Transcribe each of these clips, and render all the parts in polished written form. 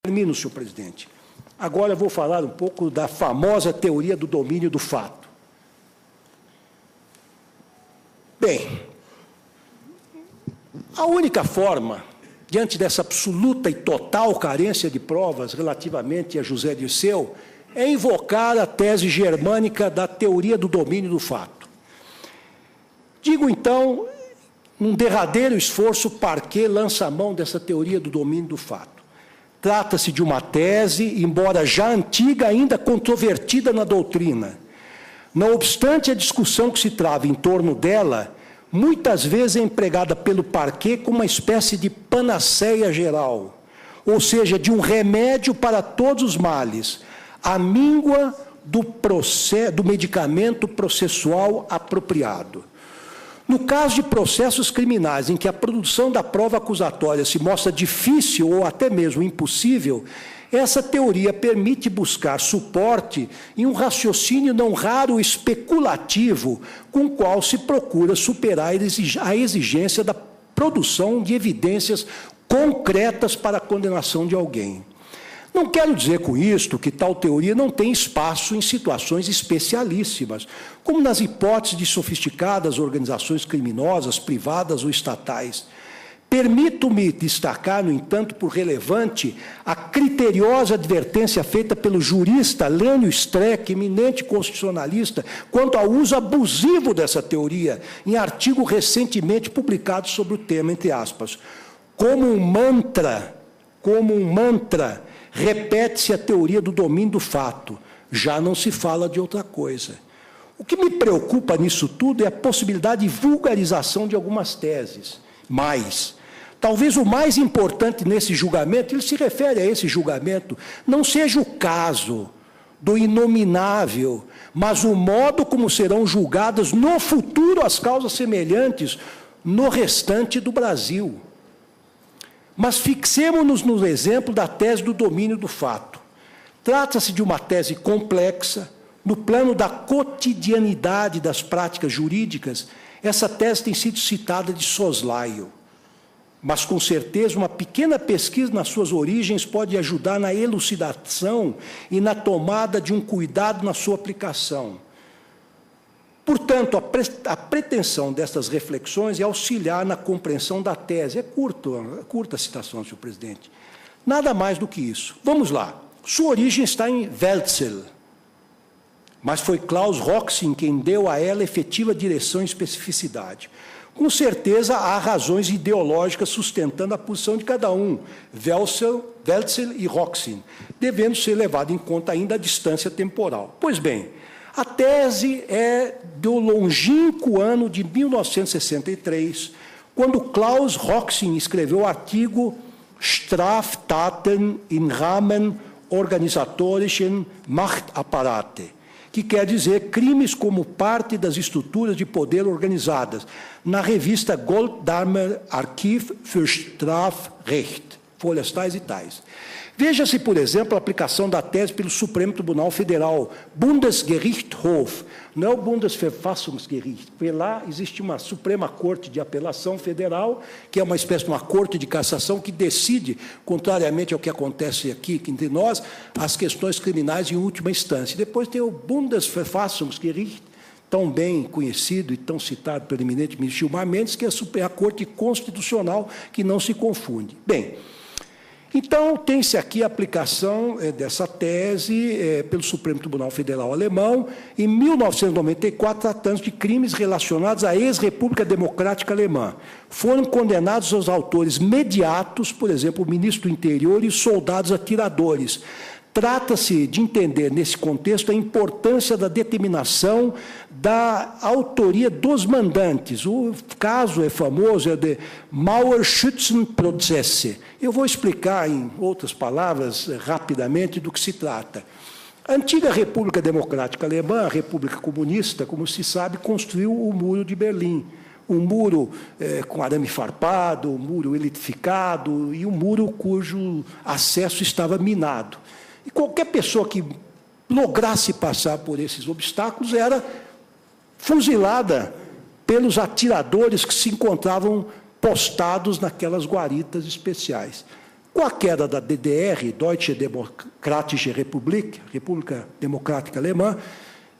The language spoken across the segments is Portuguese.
Termino, senhor presidente. Agora eu vou falar um pouco da famosa teoria do domínio do fato. Bem, a única forma, diante dessa absoluta e total carência de provas relativamente a José Dirceu, é invocar a tese germânica da teoria do domínio do fato. Digo, então, num derradeiro esforço, Parquet lança a mão dessa teoria do domínio do fato. Trata-se de uma tese, embora já antiga, ainda controvertida na doutrina. Não obstante a discussão que se trava em torno dela, muitas vezes é empregada pelo Parquet como uma espécie de panaceia geral, ou seja, de um remédio para todos os males, a míngua do medicamento processual apropriado. No caso de processos criminais em que a produção da prova acusatória se mostra difícil ou até mesmo impossível, essa teoria permite buscar suporte em um raciocínio não raro especulativo, com o qual se procura superar a exigência da produção de evidências concretas para a condenação de alguém. Não quero dizer com isto que tal teoria não tem espaço em situações especialíssimas, como nas hipóteses de sofisticadas organizações criminosas, privadas ou estatais. Permito-me destacar, no entanto, por relevante, a criteriosa advertência feita pelo jurista Lênio Streck, eminente constitucionalista, quanto ao uso abusivo dessa teoria, em artigo recentemente publicado sobre o tema, entre aspas. Como um mantra, repete-se a teoria do domínio do fato, já não se fala de outra coisa. O que me preocupa nisso tudo é a possibilidade de vulgarização de algumas teses. Mas, talvez o mais importante nesse julgamento, ele se refere a esse julgamento, não seja o caso do inominável, mas o modo como serão julgadas no futuro as causas semelhantes no restante do Brasil. Mas fixemo-nos no exemplo da tese do domínio do fato. Trata-se de uma tese complexa. No plano da cotidianidade das práticas jurídicas, essa tese tem sido citada de soslaio. Mas, com certeza, uma pequena pesquisa nas suas origens pode ajudar na elucidação e na tomada de um cuidado na sua aplicação. Portanto, a pretensão destas reflexões é auxiliar na compreensão da tese. É curta a citação, senhor presidente. Nada mais do que isso. Vamos lá. Sua origem está em Wälzel, mas foi Klaus Roxin quem deu a ela efetiva direção e especificidade. Com certeza, há razões ideológicas sustentando a posição de cada um, Wälzel e Roxin, devendo ser levado em conta ainda a distância temporal. Pois bem, a tese é do longínquo ano de 1963, quando Klaus Roxin escreveu o artigo Straftaten im Rahmen organisatorischen Machtapparate, que quer dizer crimes como parte das estruturas de poder organizadas, na revista Golddamer Archiv für Strafrecht, folhas tais e tais. Veja-se, por exemplo, a aplicação da tese pelo Supremo Tribunal Federal, Bundesgerichtshof, não é o Bundesverfassungsgericht, porque lá existe uma Suprema Corte de Apelação Federal, que é uma espécie de uma corte de cassação que decide, contrariamente ao que acontece aqui entre nós, as questões criminais em última instância. Depois tem o Bundesverfassungsgericht, tão bem conhecido e tão citado pelo eminente ministro Gilmar Mendes, que é a Corte Constitucional, que não se confunde. Bem, então, tem-se aqui a aplicação dessa tese pelo Supremo Tribunal Federal Alemão, em 1994, tratando de crimes relacionados à ex-República Democrática Alemã. Foram condenados os autores mediatos, por exemplo, o ministro do Interior e os soldados atiradores. Trata-se de entender, nesse contexto, a importância da determinação da autoria dos mandantes. O caso é famoso, é de Mauerschützenprozesse. Eu vou explicar, em outras palavras, rapidamente, do que se trata. A antiga República Democrática Alemã, a República Comunista, como se sabe, construiu o Muro de Berlim. Um muro com arame farpado, um muro eletrificado e um muro cujo acesso estava minado. E qualquer pessoa que lograsse passar por esses obstáculos era fuzilada pelos atiradores que se encontravam postados naquelas guaritas especiais. Com a queda da DDR, Deutsche Demokratische Republik, República Democrática Alemã,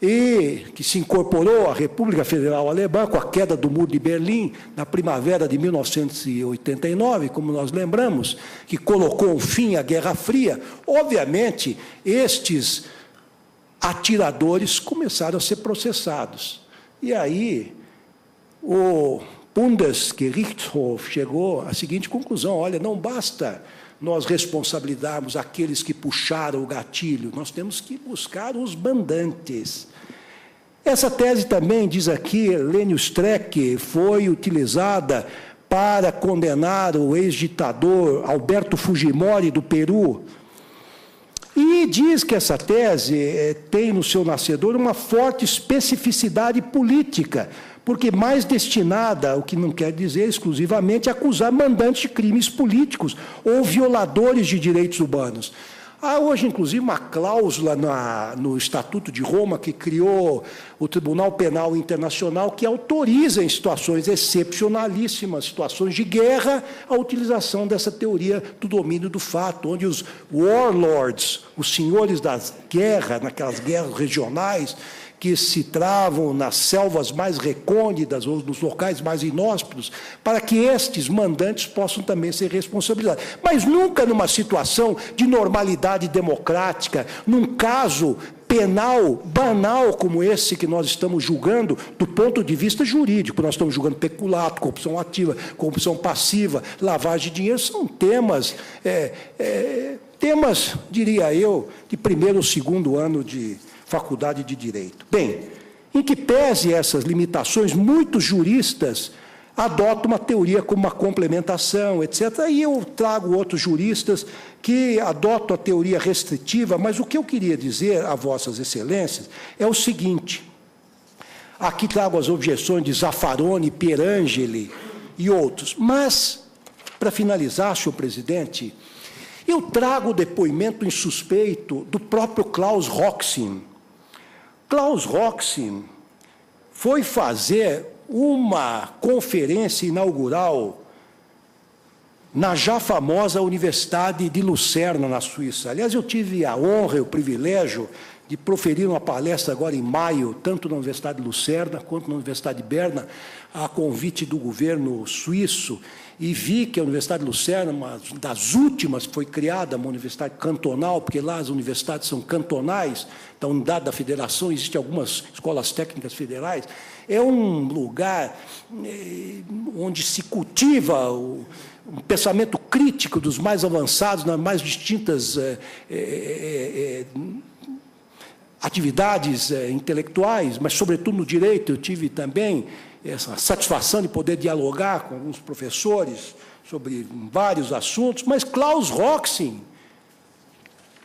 e que se incorporou à República Federal Alemã com a queda do Muro de Berlim na primavera de 1989, como nós lembramos, que colocou um fim à Guerra Fria. Obviamente, estes atiradores começaram a ser processados. E aí, o Bundesgerichtshof chegou à seguinte conclusão: olha, não basta nós responsabilizarmos aqueles que puxaram o gatilho, nós temos que buscar os mandantes. Essa tese também, diz aqui, Lênio Streck, foi utilizada para condenar o ex-ditador Alberto Fujimori, do Peru. E diz que essa tese tem no seu nascedor uma forte especificidade política, porque mais destinada, o que não quer dizer exclusivamente, a acusar mandantes de crimes políticos ou violadores de direitos humanos. Há hoje, inclusive, uma cláusula no Estatuto de Roma que criou o Tribunal Penal Internacional que autoriza, em situações excepcionalíssimas, situações de guerra, a utilização dessa teoria do domínio do fato, onde os warlords, os senhores das guerras, naquelas guerras regionais, que se travam nas selvas mais recônditas ou nos locais mais inóspitos, para que estes mandantes possam também ser responsabilizados. Mas nunca numa situação de normalidade democrática, num caso penal banal como esse que nós estamos julgando, do ponto de vista jurídico. Nós estamos julgando peculato, corrupção ativa, corrupção passiva, lavagem de dinheiro, são temas, diria eu, de primeiro ou segundo ano de faculdade de Direito. Bem, em que pese essas limitações, muitos juristas adotam uma teoria como uma complementação, etc. E eu trago outros juristas que adotam a teoria restritiva, mas o que eu queria dizer a vossas excelências é o seguinte: aqui trago as objeções de Zaffaroni, Pierangeli e outros, mas, para finalizar, senhor presidente, eu trago o depoimento insuspeito do próprio Klaus Roxin. Klaus Roxin foi fazer uma conferência inaugural na já famosa Universidade de Lucerna, na Suíça. Aliás, eu tive a honra e o privilégio de proferir uma palestra agora em maio, tanto na Universidade de Lucerna quanto na Universidade de Berna, a convite do governo suíço, e vi que a Universidade de Lucerna, uma das últimas que foi criada, uma universidade cantonal, porque lá as universidades são cantonais, da unidade da federação, existem algumas escolas técnicas federais, é um lugar onde se cultiva um pensamento crítico dos mais avançados, nas mais distintas atividades intelectuais, mas, sobretudo, no direito. Eu tive também essa satisfação de poder dialogar com alguns professores sobre vários assuntos, mas Klaus Roxin,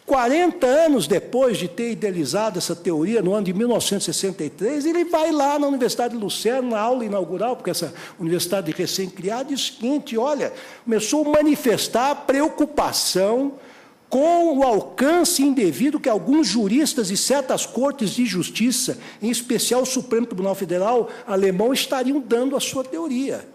40 anos depois de ter idealizado essa teoria, no ano de 1963, ele vai lá na Universidade de Lucerna, na aula inaugural, porque essa universidade recém-criada, e diz o seguinte: olha, começou a manifestar preocupação com o alcance indevido que alguns juristas e certas cortes de justiça, em especial o Supremo Tribunal Federal alemão, estariam dando à sua teoria,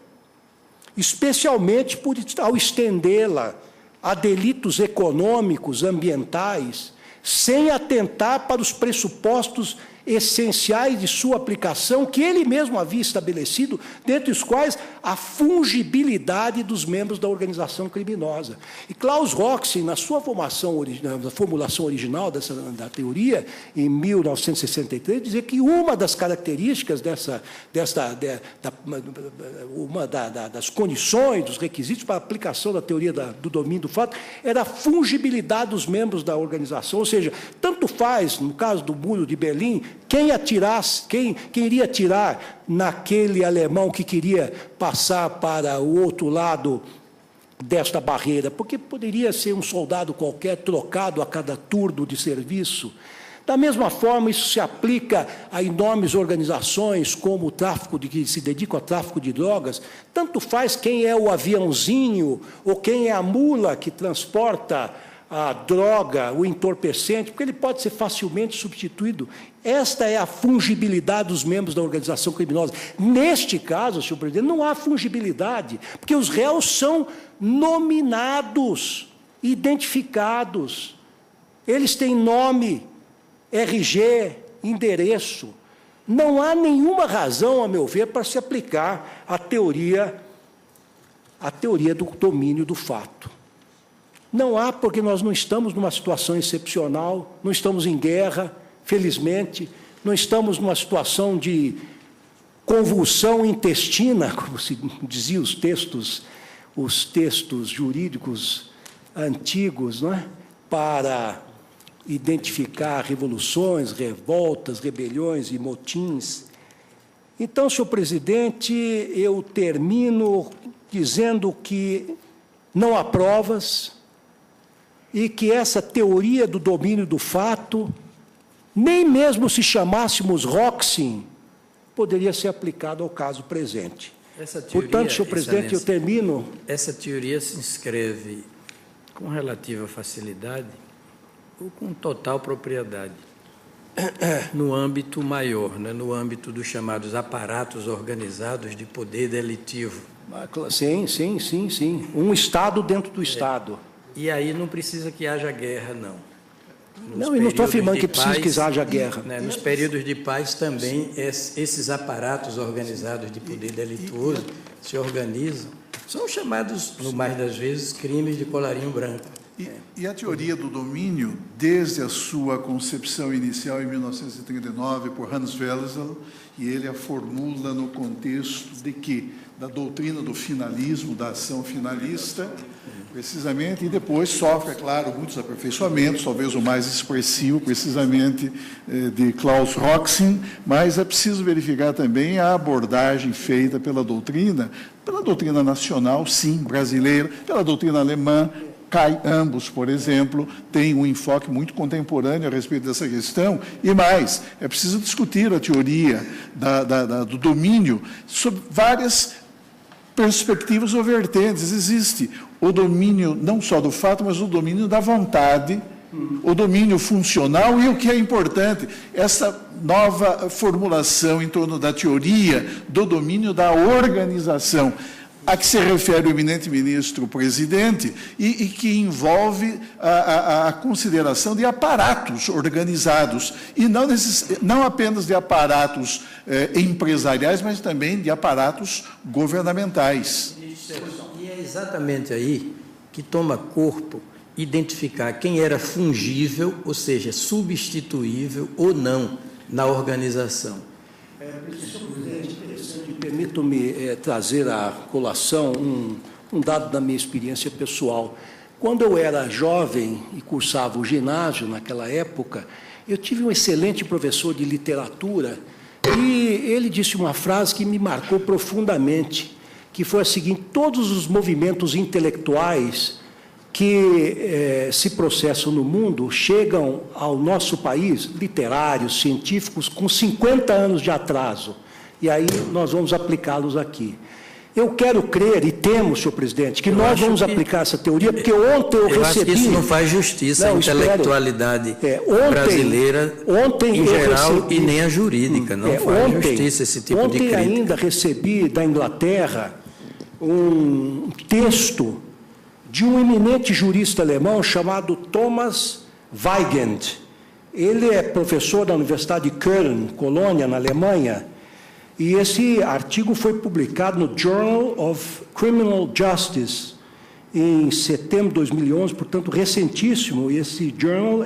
especialmente ao estendê-la a delitos econômicos, ambientais, sem atentar para os pressupostos essenciais de sua aplicação, que ele mesmo havia estabelecido, dentre os quais a fungibilidade dos membros da organização criminosa. E Klaus Roxin, na sua formulação original da teoria, em 1963, dizia que uma das características uma das condições, dos requisitos para a aplicação da teoria do domínio do fato, era a fungibilidade dos membros da organização, ou seja, tanto faz, no caso do Muro de Berlim, quem iria atirar naquele alemão que queria passar para o outro lado desta barreira, porque poderia ser um soldado qualquer trocado a cada turno de serviço. Da mesma forma, isso se aplica a enormes organizações como o tráfico que se dedicam ao tráfico de drogas. Tanto faz quem é o aviãozinho ou quem é a mula que transporta a droga, o entorpecente, porque ele pode ser facilmente substituído. Esta é a fungibilidade dos membros da organização criminosa. Neste caso, senhor presidente, não há fungibilidade, porque os réus são nominados. identificados. Eles têm nome, RG, endereço. Não há nenhuma razão, a meu ver, para se aplicar a teoria do domínio do fato. Não há, porque nós não estamos numa situação excepcional, não estamos em guerra, felizmente, não estamos numa situação de convulsão intestina, como se diziam os textos jurídicos antigos, não é? Para identificar revoluções, revoltas, rebeliões e motins. Então, senhor presidente, eu termino dizendo que não há provas e que essa teoria do domínio do fato, nem mesmo se chamássemos Roxin, poderia ser aplicada ao caso presente. Essa teoria, portanto, senhor presidente, eu termino... Essa teoria se inscreve com relativa facilidade ou com total propriedade no âmbito maior, né, no âmbito dos chamados aparatos organizados de poder delitivo. Sim, sim, sim, sim. Um Estado dentro do Estado. E aí não precisa que haja guerra, não. Não, e não estou afirmando que precisa que haja guerra. Né, nos períodos de paz também, esses aparatos organizados de poder delituoso se organizam. São chamados, no mais das vezes, crimes de colarinho branco. E a teoria do domínio, desde a sua concepção inicial em 1939 por Hans Welsel, e ele a formula no contexto de que da doutrina do finalismo, da ação finalista, precisamente, e depois sofre, é claro, muitos aperfeiçoamentos, talvez o mais expressivo, precisamente, de Klaus Roxin, mas é preciso verificar também a abordagem feita pela doutrina nacional, sim, brasileira, pela doutrina alemã. Ambos, por exemplo, têm um enfoque muito contemporâneo a respeito dessa questão, e mais, é preciso discutir a teoria do domínio sob várias perspectivas ou vertentes. Existe o domínio não só do fato, mas o domínio da vontade, o domínio funcional e, o que é importante, essa nova formulação em torno da teoria do domínio da organização, a que se refere o eminente ministro-presidente e que envolve a consideração de aparatos organizados, e não apenas de aparatos empresariais, mas também de aparatos governamentais. E é exatamente aí que toma corpo identificar quem era fungível, ou seja, substituível ou não na organização. Permito-me trazer à colação um dado da minha experiência pessoal. Quando eu era jovem e cursava o ginásio, naquela época, eu tive um excelente professor de literatura e ele disse uma frase que me marcou profundamente, que foi a seguinte: todos os movimentos intelectuais que se processam no mundo chegam ao nosso país, literários, científicos, com 50 anos de atraso. E aí nós vamos aplicá-los aqui. Eu quero crer, e temos, senhor presidente, que nós vamos aplicar essa teoria, porque ontem eu recebi... acho que isso não faz justiça à intelectualidade brasileira em geral e nem a jurídica. Não faz justiça esse tipo de crítica. Ontem ainda recebi da Inglaterra um texto de um eminente jurista alemão chamado Thomas Weigand. Ele é professor da Universidade de Köln, Colônia, na Alemanha, e esse artigo foi publicado no Journal of Criminal Justice em setembro de 2011, portanto, recentíssimo. E esse journal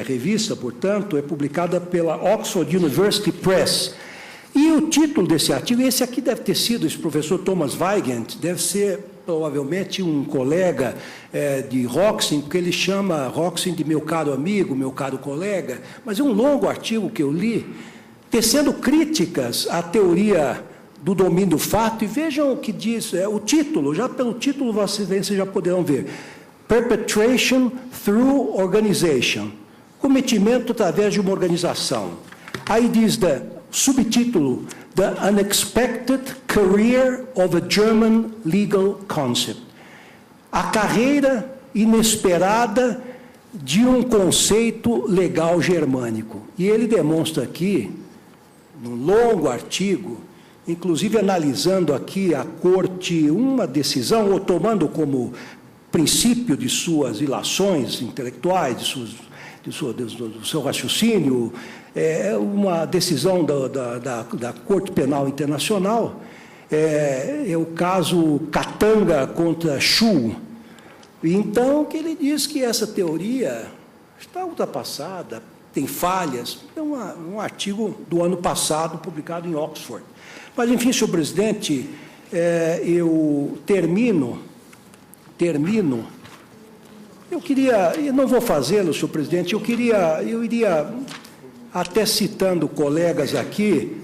revista, portanto, é publicada pela Oxford University Press. E o título desse artigo, esse aqui deve ter sido, esse professor Thomas Weigand, deve ser provavelmente um colega de Roxin, porque ele chama Roxin de meu caro amigo, meu caro colega, mas é um longo artigo que eu li, tecendo críticas à teoria do domínio do fato, e vejam o que diz, o título, já pelo título vocês já poderão ver: Perpetration through Organization, cometimento através de uma organização. Aí diz subtítulo: The Unexpected Career of a German Legal Concept, a carreira inesperada de um conceito legal germânico. E ele demonstra aqui, num longo artigo, inclusive analisando aqui a corte, uma decisão, ou tomando como princípio de suas ilações intelectuais, do seu raciocínio, é uma decisão da Corte Penal Internacional, é o caso Katanga contra Chu. Então, que ele diz que essa teoria está ultrapassada, tem falhas. É um artigo do ano passado, publicado em Oxford. Mas, enfim, senhor presidente, eu termino. Eu não vou fazê-lo, senhor presidente, eu iria, até citando colegas aqui,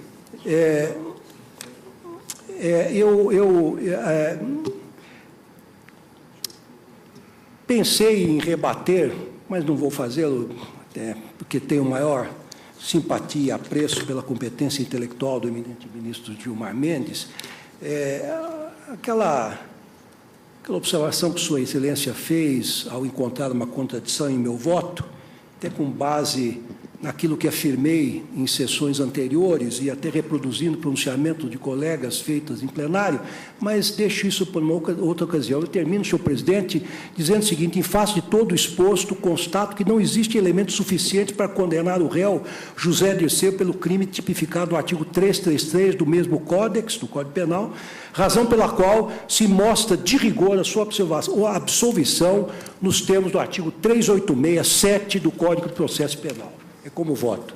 pensei em rebater, mas não vou fazê-lo, porque tenho maior simpatia e apreço pela competência intelectual do eminente ministro Gilmar Mendes, aquela observação que Sua Excelência fez ao encontrar uma contradição em meu voto, até com base naquilo que afirmei em sessões anteriores e até reproduzindo o pronunciamento de colegas feitos em plenário, mas deixo isso para uma outra ocasião. Eu termino, senhor presidente, dizendo o seguinte: em face de todo o exposto, constato que não existe elementos suficientes para condenar o réu José Dirceu pelo crime tipificado no artigo 333 do mesmo Códex, do Código Penal, razão pela qual se mostra de rigor a sua absolvição nos termos do artigo 386, 7 do Código de Processo Penal. É como voto.